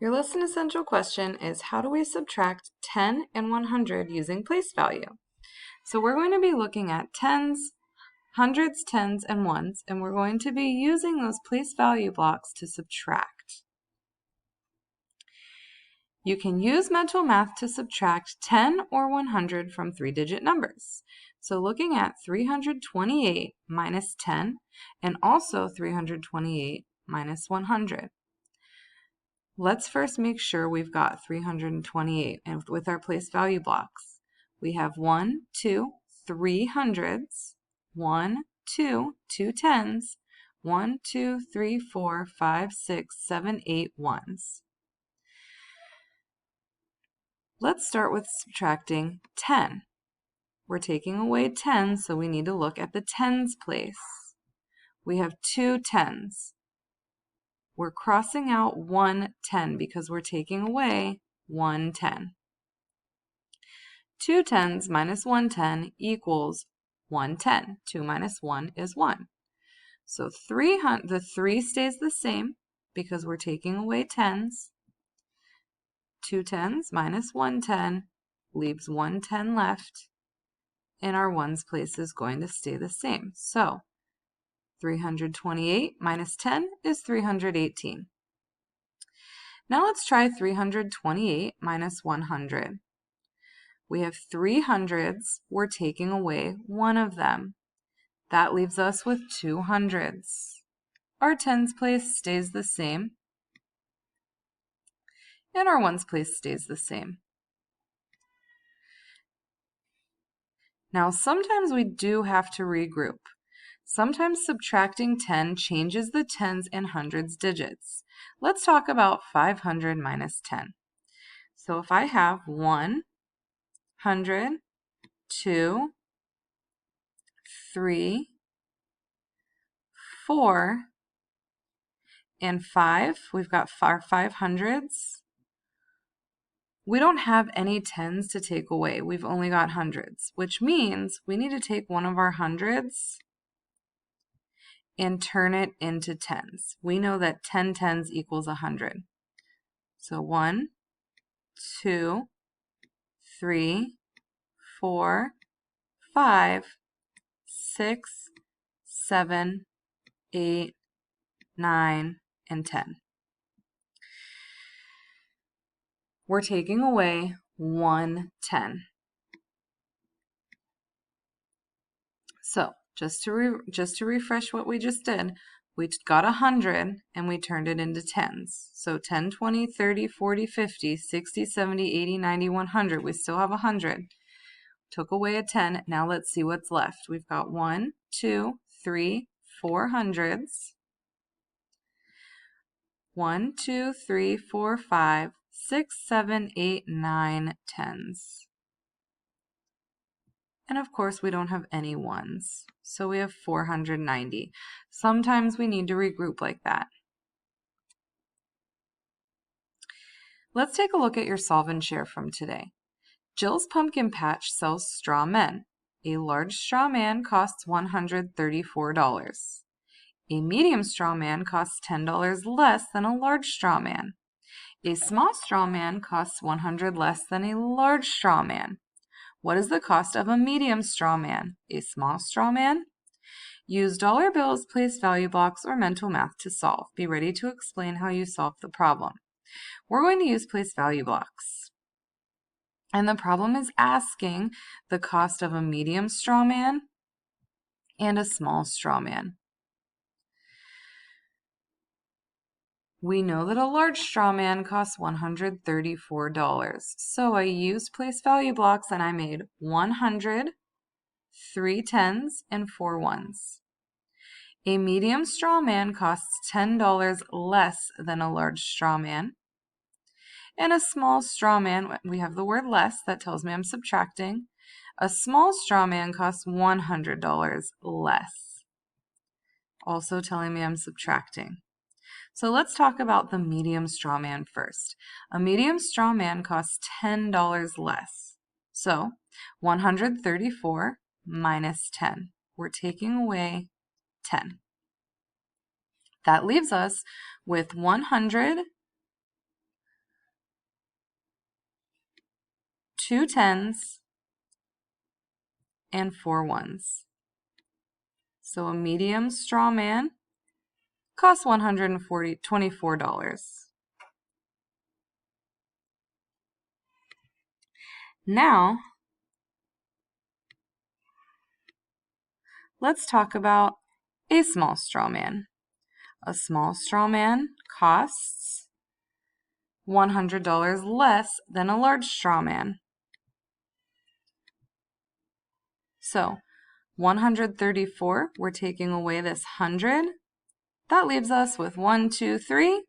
Your lesson essential question is, how do we subtract 10 and 100 using place value? So we're going to be looking at tens, hundreds, tens, and ones, and we're going to be using those place value blocks to subtract. You can use mental math to subtract 10 or 100 from three-digit numbers. So looking at 328 minus 10 and also 328 minus 100. Let's first make sure we've got 328 and with our place value blocks. We have 1, 2, 3 hundreds, 1, 2, 2 tens, 1, 2, 3, 4, 5, 6, 7, 8 ones. Let's start with subtracting 10. We're taking away 10, so we need to look at the tens place. We have 2 tens. We're crossing out 1 10 because we're taking away 1 10. 2 tens minus 1 10 equals 1 10. 2 minus 1 is 1. So the 3 stays the same because we're taking away tens. 2 tens minus 1 10 leaves 1 10 left, and our ones place is going to stay the same. So 328 minus 10 is 318. Now let's try 328 minus 100. We have 3 hundreds. We're taking away one of them. That leaves us with 2 hundreds. Our tens place stays the same, and our ones place stays the same. Now sometimes we do have to regroup. Sometimes subtracting 10 changes the tens and hundreds digits. Let's talk about 500 minus 10. So if I have 1, 100, 2, 3, 4, and 5, we've got our 500s. We don't have any tens to take away. We've only got hundreds, which means we need to take one of our hundreds and turn it into tens. We know that 10 tens equals 100. So 1, 2, 3, 4, 5, 6, 7, 8, 9, and 10. We're taking away 1 10. So just to refresh what we just did, we got 100 and we turned it into tens. So 10, 20, 30, 40, 50, 60, 70, 80, 90, 100. We still have 100. Took away a 10. Now let's see what's left. We've got 1, 2, 3, 4 hundreds. 1, 2, 3, 4, 5, 6, 7, 8, 9 tens. And of course, we don't have any ones. So we have 490. Sometimes we need to regroup like that. Let's take a look at your solve and share from today. Jill's pumpkin patch sells straw men. A large straw man costs $134. A medium straw man costs $10 less than a large straw man. A small straw man costs $100 less than a large straw man. What is the cost of a medium straw man? A small straw man? Use dollar bills, place value blocks, or mental math to solve. Be ready to explain how you solve the problem. We're going to use place value blocks. And the problem is asking the cost of a medium straw man and a small straw man. We know that a large straw man costs $134. So I used place value blocks and I made 100, 3 tens, and 4 ones. A medium straw man costs $10 less than a large straw man. And a small straw man, we have the word less, that tells me I'm subtracting. A small straw man costs $100 less, also telling me I'm subtracting. So let's talk about the medium straw man first. A medium straw man costs $10 less. So 134 minus 10. We're taking away 10. That leaves us with 100 2 tens, and 4 ones. So a medium straw man costs $124. Now, let's talk about a small straw man. A small straw man costs $100 less than a large straw man. So 134, we're taking away this 100. That leaves us with 1, 2, 3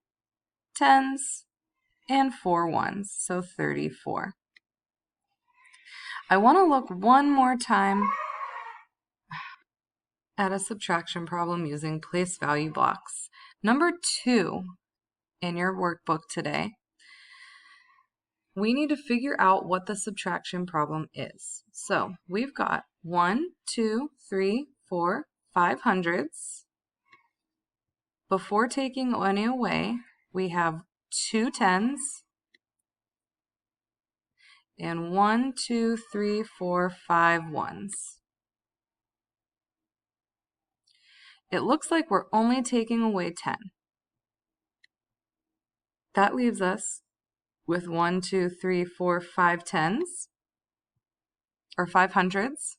tens and 4 ones, so 34. I want to look one more time at a subtraction problem using place value blocks. Number 2 in your workbook today, we need to figure out what the subtraction problem is. So we've got 1, 2, 3, 4, 5 hundredths. Before taking any away, we have 2 tens and 1, 2, 3, 4, 5 ones. It looks like we're only taking away 10. That leaves us with 1, 2, 3, 4, 5 tens, or 5 hundredths,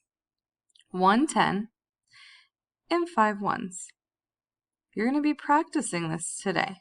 1 10, and 5 ones. You're going to be practicing this today.